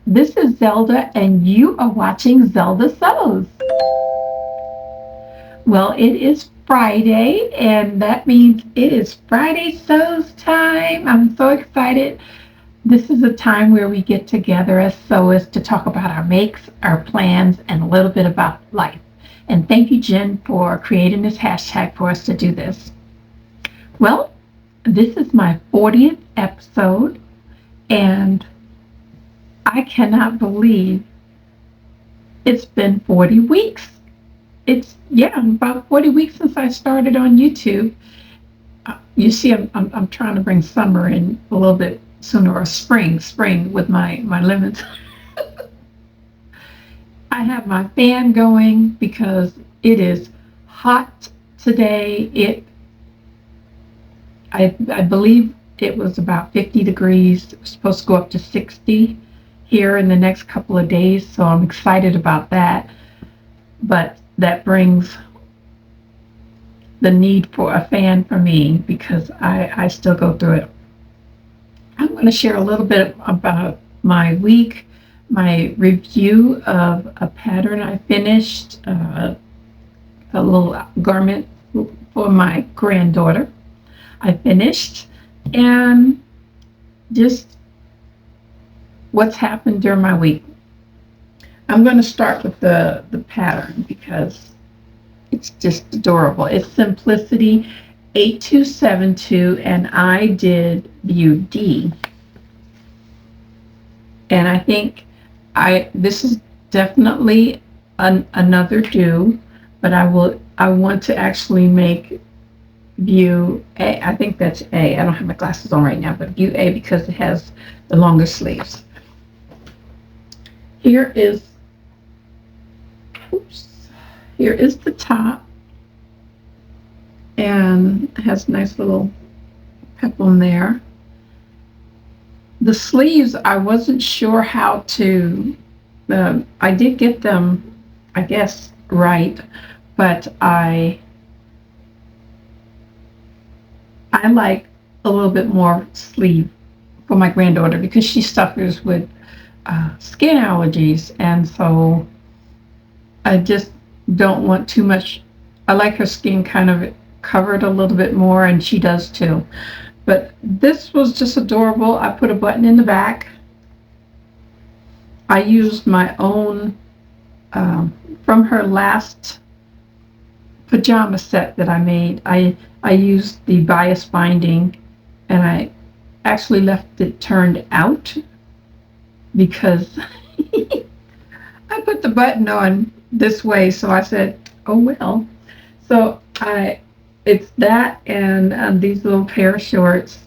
This is Zelda, and you are watching Zelda Sews. Well, it is Friday, and that means it is Friday Sews time. I'm so excited. This is a time where we get together as sewers to talk about our makes, our plans, and a little bit about life. And thank you, Jen, for creating this hashtag for us to do this. Well, this is my 40th episode, and I cannot believe it's been 40 weeks. Yeah, about 40 weeks since I started on YouTube. You see, I'm trying to bring summer in a little bit sooner, or spring with my lemons. I have my fan going because it is hot today. I believe it was about 50 degrees. It was supposed to go up to 60 here in the next couple of days, so I'm excited about that. But that brings the need for a fan for me because I still go through it. I'm going to share a little bit about my week, my review of a pattern I finished, a little garment for my granddaughter. I finished, and just what's happened during my week. I'm going to start with the pattern because it's just adorable. It's Simplicity 8272, and I did view D. And I think this is definitely another do, but I want to actually make view A. I think that's A. I don't have my glasses on right now, but view A because it has the longer sleeves. Here is the top, and it has a nice little peplum there. The sleeves, I wasn't sure how to, I did get them, I guess, right, but I like a little bit more sleeve for my granddaughter because she suffers with skin allergies, and so I just don't want too much. I like her skin kind of covered a little bit more, and she does too. But this was just adorable. I put a button in the back. I used my own from her last pajama set that I made. I used the bias binding, and I actually left it turned out because I put the button on this way, so I said, oh well. So it's that and these little pair of shorts,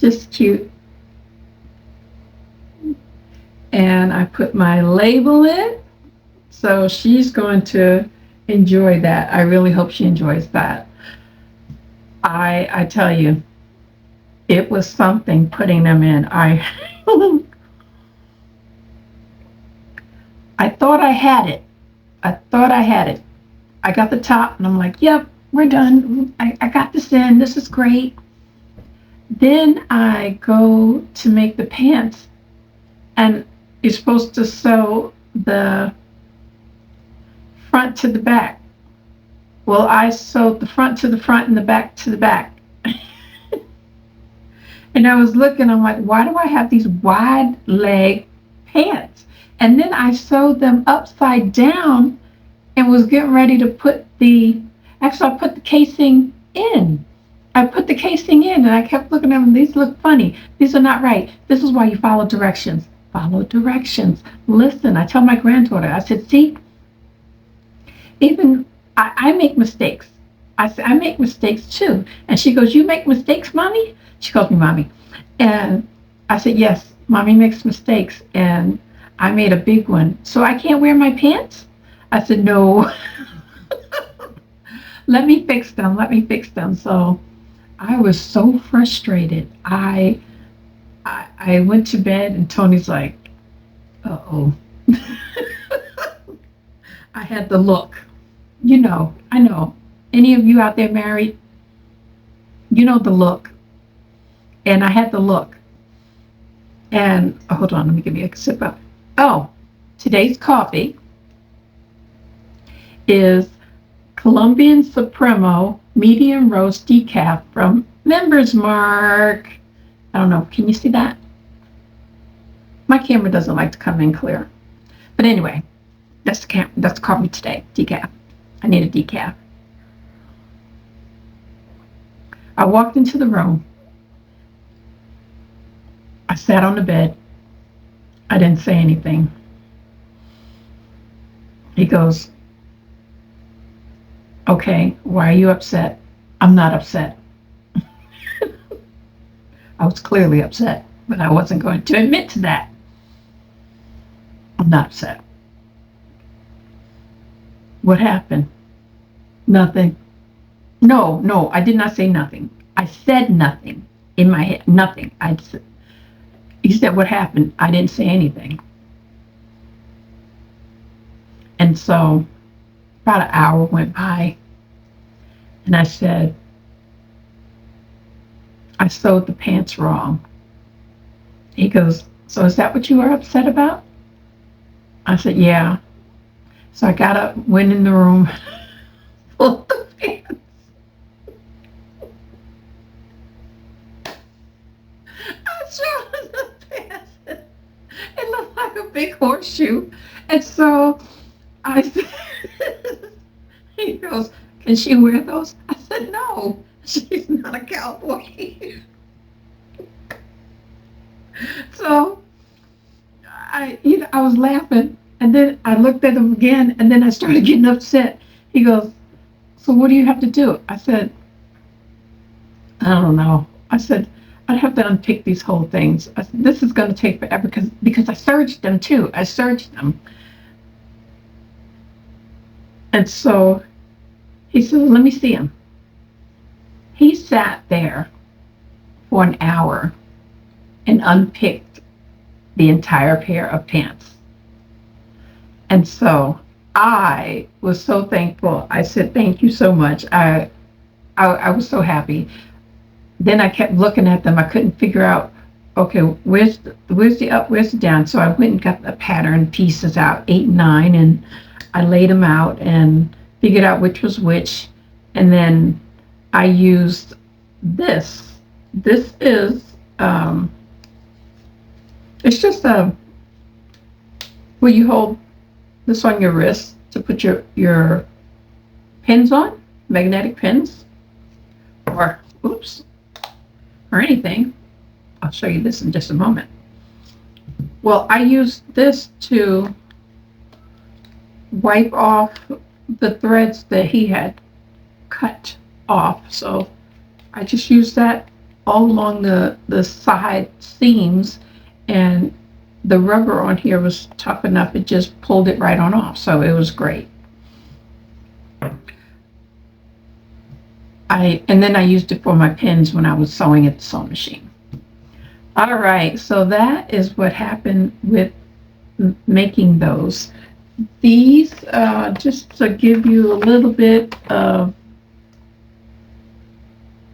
just cute. And I put my label in, so she's going to enjoy that. I really hope she enjoys that. I tell you, it was something putting them in. I thought I had it. I got the top, and I'm like, yep, we're done. I got this in. This is great. Then I go to make the pants, and you're supposed to sew the front to the back. Well, I sewed the front to the front and the back to the back. And I was looking, I'm like, why do I have these wide leg pants? And then I sewed them upside down and was getting ready to put I put the casing in. I put the casing in, and I kept looking at them. These look funny. These are not right. This is why you follow directions. Follow directions. Listen, I tell my granddaughter, I said, see, even I make mistakes. I said, I make mistakes too. And she goes, you make mistakes, Mommy? She calls me Mommy. And I said, yes, Mommy makes mistakes. And I made a big one. So I can't wear my pants? I said, no. Let me fix them. So I was so frustrated. I went to bed, and Tony's like, uh-oh. I had the look. I know. Any of you out there married, you know the look. And I had the look. And hold on, let me give you a sip of. Oh, today's coffee is Colombian Supremo medium roast decaf from Members Mark. I don't know. Can you see that? My camera doesn't like to come in clear. But anyway, that's the coffee today. Decaf. I need a decaf. I walked into the room. I sat on the bed. I didn't say anything. He goes, "Okay, why are you upset?" I'm not upset. I was clearly upset, but I wasn't going to admit to that. I'm not upset. What happened? Nothing. No, I did not say nothing. I said nothing in my head. Nothing. He said, "What happened?" I didn't say anything. And so about an hour went by, and I said, "I sewed the pants wrong." He goes, "So is that what you were upset about?" I said, "Yeah." So I got up, went in the room, pulled the pants. I showed the pants. It looked like a big horseshoe. And so I said, he goes, "Can she wear those?" I said, "No, she's not a cowboy." So I was laughing, and then I looked at him again, and then I started getting upset. He goes, "So what do you have to do?" I said, "I don't know." I said, "I'd have to unpick these whole things." I said, "This is going to take forever because I serged them too. I serged them." And so he said, "Let me see him." He sat there for an hour and unpicked the entire pair of pants. And so I was so thankful. I said, "Thank you so much." I was so happy. Then I kept looking at them. I couldn't figure out, okay, where's the up, where's the down? So I went and got the pattern pieces out, 8 and 9, and I laid them out and figured out which was which. And then I used this. This is, it's just where you hold this on your wrist to put your pins on, magnetic pins, or, oops, or anything. I'll show you this in just a moment. Well, I used this to wipe off the threads that he had cut off. So I just used that all along the side seams, and the rubber on here was tough enough, it just pulled it right on off. So it was great. And then I used it for my pins when I was sewing at the sewing machine. All right, so that is what happened with making those. These, just to give you a little bit of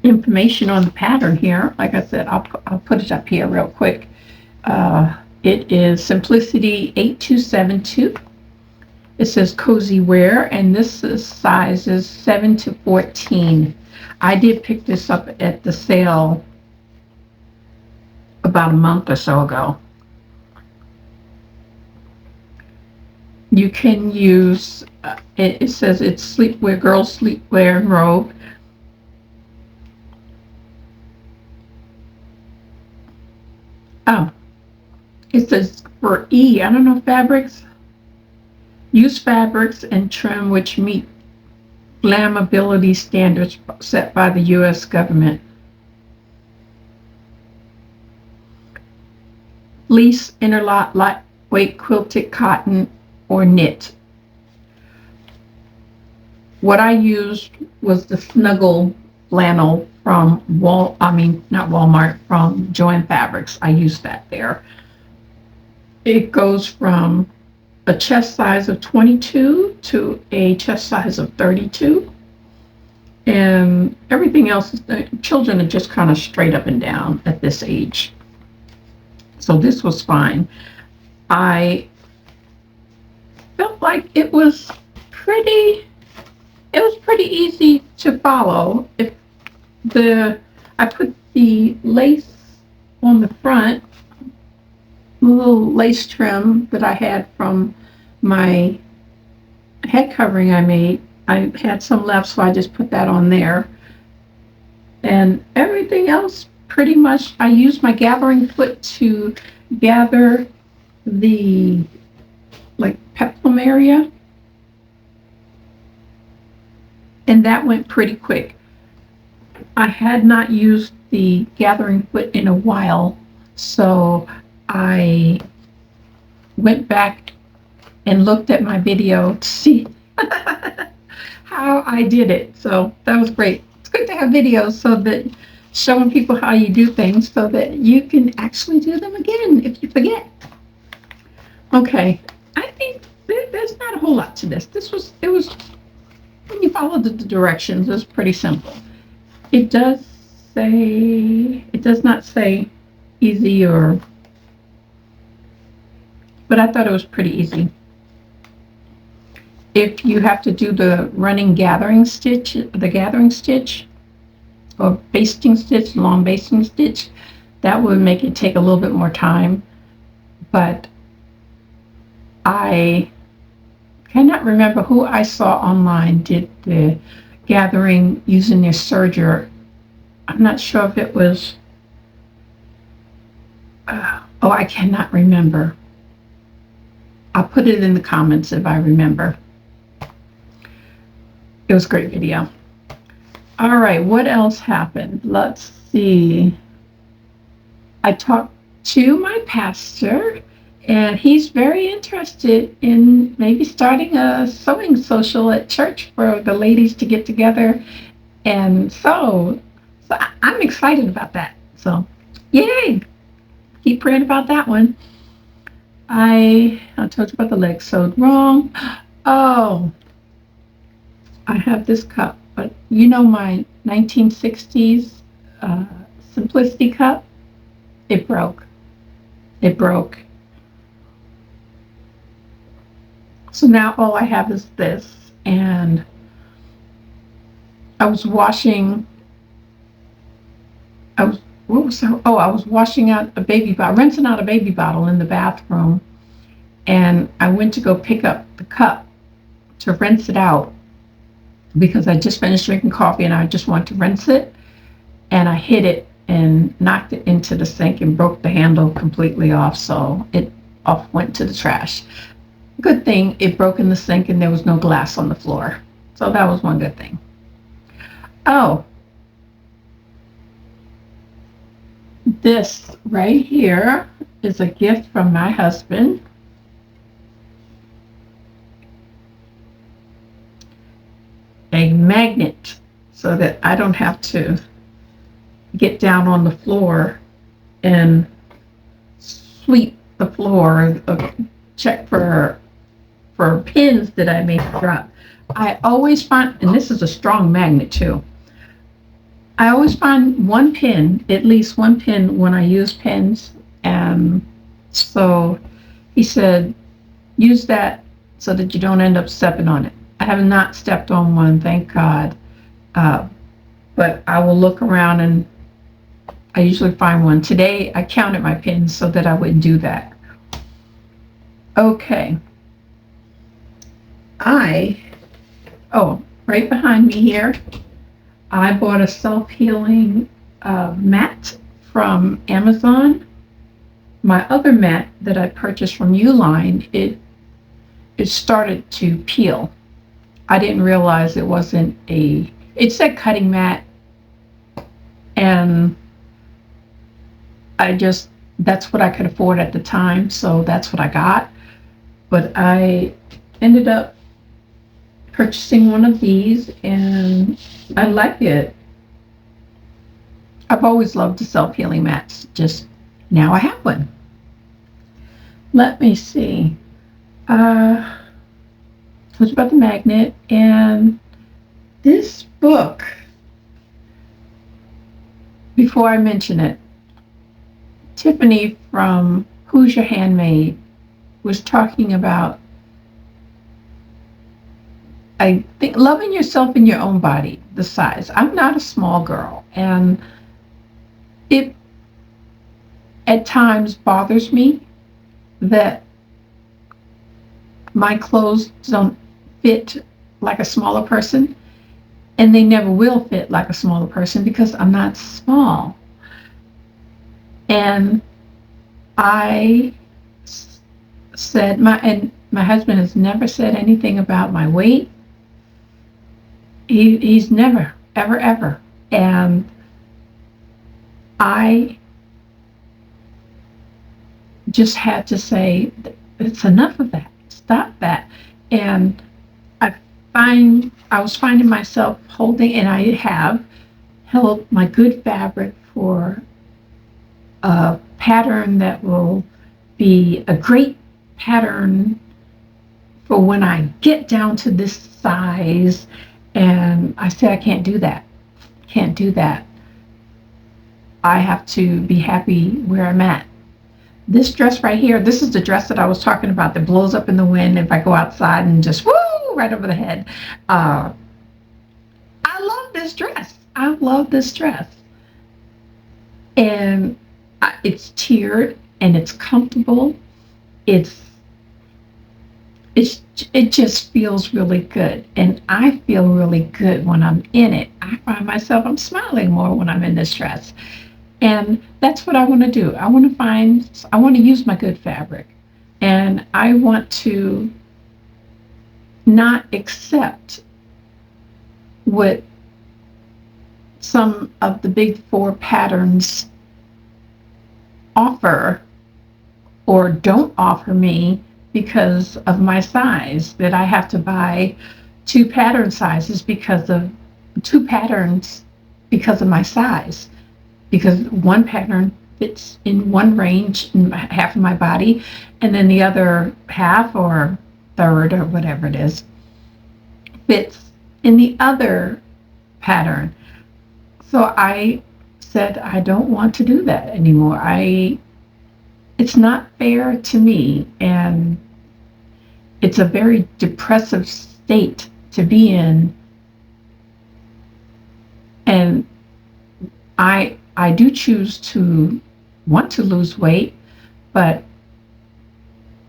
information on the pattern here. Like I said, I'll put it up here real quick. It is Simplicity 8272. It says Cozy Wear, and this is sizes 7 to 14. I did pick this up at the sale about a month or so ago. You can use, it says it's sleepwear, girls sleepwear and robe. Oh, it says for E, I don't know, fabrics. Use fabrics and trim which meet flammability standards set by the U.S. government. Fleece, interlock, lightweight quilted cotton, or knit. What I used was the Snuggle flannel from not Walmart, from Joann Fabrics. I used that there. It goes from a chest size of 22 to a chest size of 32. And everything else, children are just kind of straight up and down at this age. So this was fine. I felt like it was pretty easy to follow. If I put the lace on the front, a little lace trim that I had from my head covering I made. I had some left, so I just put that on there. And everything else, pretty much, I used my gathering foot to gather the peplum area, and that went pretty quick. I had not used the gathering foot in a while, so I went back and looked at my video to see how I did it. So that was great. It's good to have videos so that showing people how you do things so that you can actually do them again if you forget. Okay, I think there's not a whole lot to this. It was, when you follow the directions, it's pretty simple. It does not say easy but I thought it was pretty easy. If you have to do the gathering stitch, or basting stitch, long basting stitch, that would make it take a little bit more time. But I cannot remember who I saw online did the gathering using their serger. I'm not sure if it was, I cannot remember. I'll put it in the comments if I remember. It was a great video. All right, what else happened? Let's see. I talked to my pastor, and he's very interested in maybe starting a sewing social at church for the ladies to get together and sew. So I'm excited about that. So, yay! Keep praying about that one. I told you about the leg sewed wrong. Oh, I have this cup, but you know my 1960s Simplicity cup? It broke. So now all I have is this, and I was washing out a baby bottle, rinsing out a baby bottle in the bathroom, and I went to go pick up the cup to rinse it out because I just finished drinking coffee and I just wanted to rinse it, and I hit it and knocked it into the sink and broke the handle completely off, so it went to the trash. Good thing it broke in the sink and there was no glass on the floor, so that was one good thing. Oh, this right here is a gift from my husband. A magnet so that I don't have to get down on the floor and sweep the floor or check for pins that I may drop. I always find, and this is a strong magnet too, I always find one pin, at least one pin, when I use pins. And so he said, use that so that you don't end up stepping on it. I have not stepped on one, thank God. But I will look around and I usually find one. Today I counted my pins so that I wouldn't do that. Okay. Right behind me here, I bought a self-healing mat from Amazon. My other mat that I purchased from Uline, it started to peel. I didn't realize it wasn't it said cutting mat, and that's what I could afford at the time, so that's what I got. But I ended up purchasing one of these, and I like it. I've always loved the self-healing mats, just now I have one. Let me see. Told you about the magnet, and this book, before I mention it, Tiffany from Who's Your Handmaid was talking about, I think, loving yourself in your own body, the size. I'm not a small girl, and it at times bothers me that my clothes don't fit like a smaller person, and they never will fit like a smaller person because I'm not small. And I said, my husband has never said anything about my weight. He's never, ever, ever. And I just had to say, it's enough of that. Stop that. And I was finding myself holding, and I have held my good fabric for a pattern that will be a great pattern for when I get down to this size. And I said, I can't do that. Can't do that. I have to be happy where I'm at. This dress right here, this is the dress that I was talking about that blows up in the wind if I go outside and just woo right over the head. I love this dress. I love this dress. And it's tiered and it's comfortable. It just feels really good. And I feel really good when I'm in it. I find myself, I'm smiling more when I'm in this dress. And that's what I want to do. I want to use my good fabric. And I want to not accept what some of the big four patterns offer or don't offer me because of my size, that I have to buy two patterns because of my size. Because one pattern fits in one range in half of my body, and then the other half or third or whatever it is fits in the other pattern. So I said, I don't want to do that anymore. It's not fair to me, and it's a very depressive state to be in. And I do choose to want to lose weight, but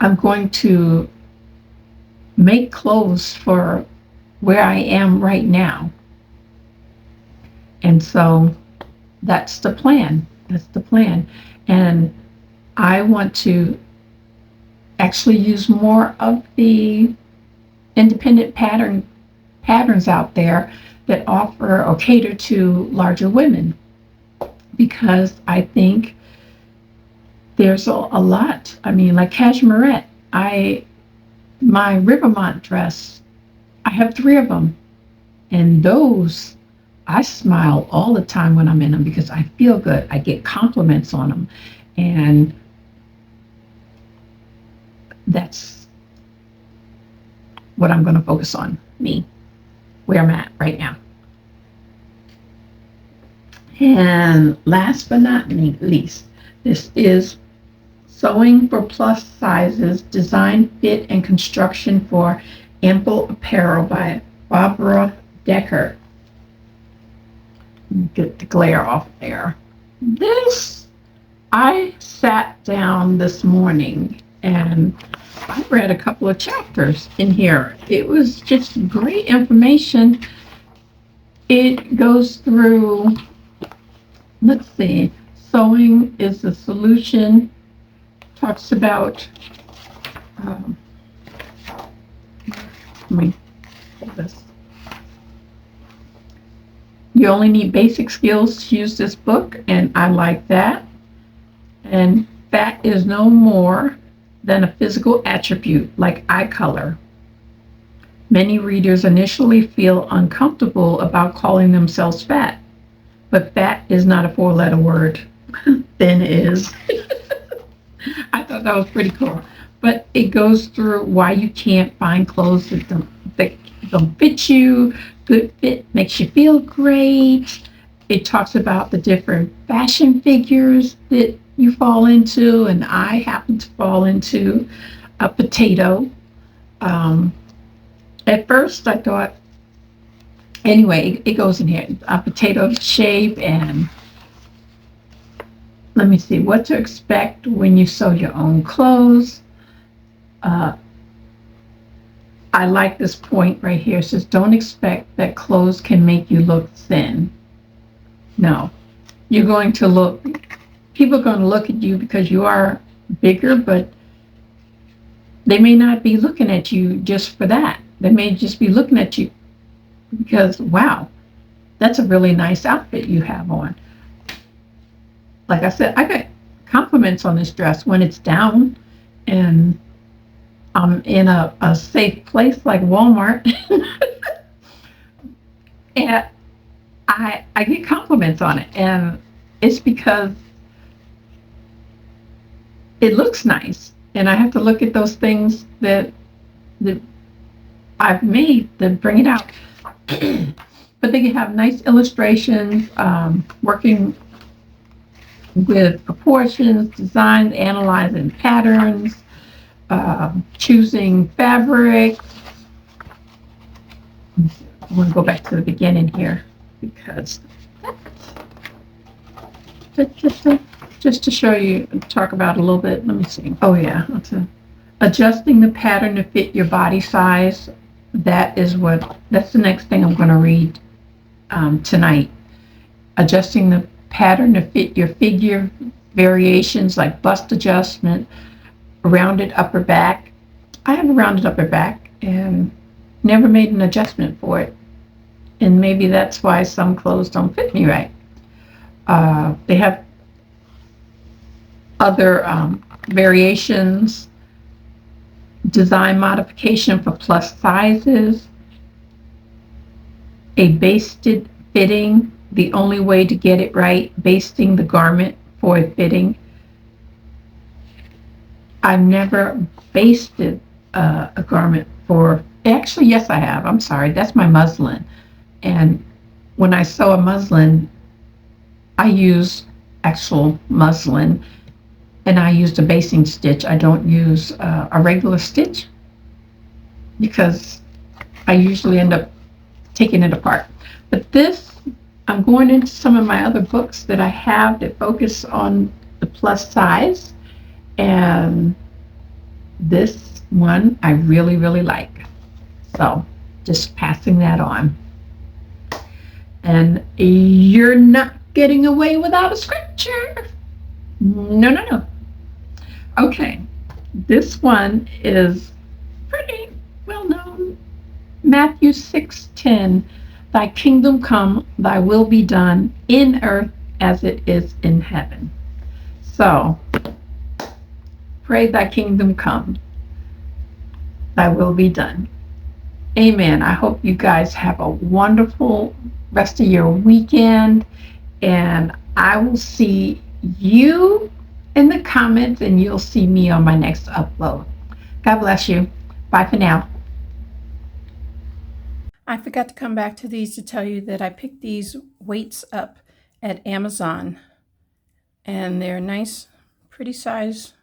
I'm going to make clothes for where I am right now. And so that's the plan. That's the plan. And I want to actually use more of the independent patterns out there that offer or cater to larger women, because I think there's a lot. I mean, like cashmerette, my Rivermont dress, I have 3 of them, and those I smile all the time when I'm in them because I feel good. I get compliments on them, and that's what I'm going to focus on, me, where I'm at right now. And last but not least, this is Sewing for Plus Sizes, Design, Fit, and Construction for Ample Apparel by Barbara Decker. Get the glare off there. I sat down this morning and I read a couple of chapters in here. It was just great information. It goes through, let's see, sewing is the solution. Talks about, let me pull this. You only need basic skills to use this book, and I like that. And fat is no more than a physical attribute like eye color. Many readers initially feel uncomfortable about calling themselves fat, but fat is not a 4-letter word. Thin is. I thought that was pretty cool. But it goes through why you can't find clothes that don't fit you. Good fit makes you feel great. It talks about the different fashion figures that you fall into, and I happen to fall into a potato. Um, at first, I thought, anyway, it goes in here, a potato shape, and let me see what to expect when you sew your own clothes. Uh, I like this point right here. It says, don't expect that clothes can make you look thin. No, you're going to look, people are going to look at you because you are bigger, but they may not be looking at you just for that. They may just be looking at you because, wow, that's a really nice outfit you have on. Like I said, I got compliments on this dress when it's down and I'm in a safe place like Walmart. And I get compliments on it. And it's because it looks nice. And I have to look at those things that I've made that bring it out. But they can have nice illustrations, working with proportions, designs, analyzing patterns, choosing fabric. I want to go back to the beginning here because just to show you, talk about a little bit. Let me see. Oh yeah, adjusting the pattern to fit your body size. That's the next thing I'm going to read tonight. Adjusting the pattern to fit your figure, variations like bust adjustment, rounded upper back. I have a rounded upper back and never made an adjustment for it. And maybe that's why some clothes don't fit me right. They have other variations, design modification for plus sizes, a basted fitting, the only way to get it right, basting the garment for a fitting. I've never basted a garment for, actually, yes, I have. I'm sorry, that's my muslin. And when I sew a muslin, I use actual muslin and I used a basting stitch. I don't use a regular stitch because I usually end up taking it apart. But this, I'm going into some of my other books that I have that focus on the plus size, and this one I really, really like. So just passing that on. And you're not getting away without a scripture. No, no, no. Okay, this one is pretty well known. Matthew 6:10. Thy kingdom come, thy will be done in earth as it is in heaven. So, pray thy kingdom come, thy will be done. Amen. I hope you guys have a wonderful rest of your weekend, and I will see you in the comments, and you'll see me on my next upload. God bless you. Bye for now. I forgot to come back to these to tell you that I picked these weights up at Amazon, and they're nice, pretty size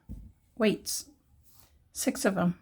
weights, 6 of them.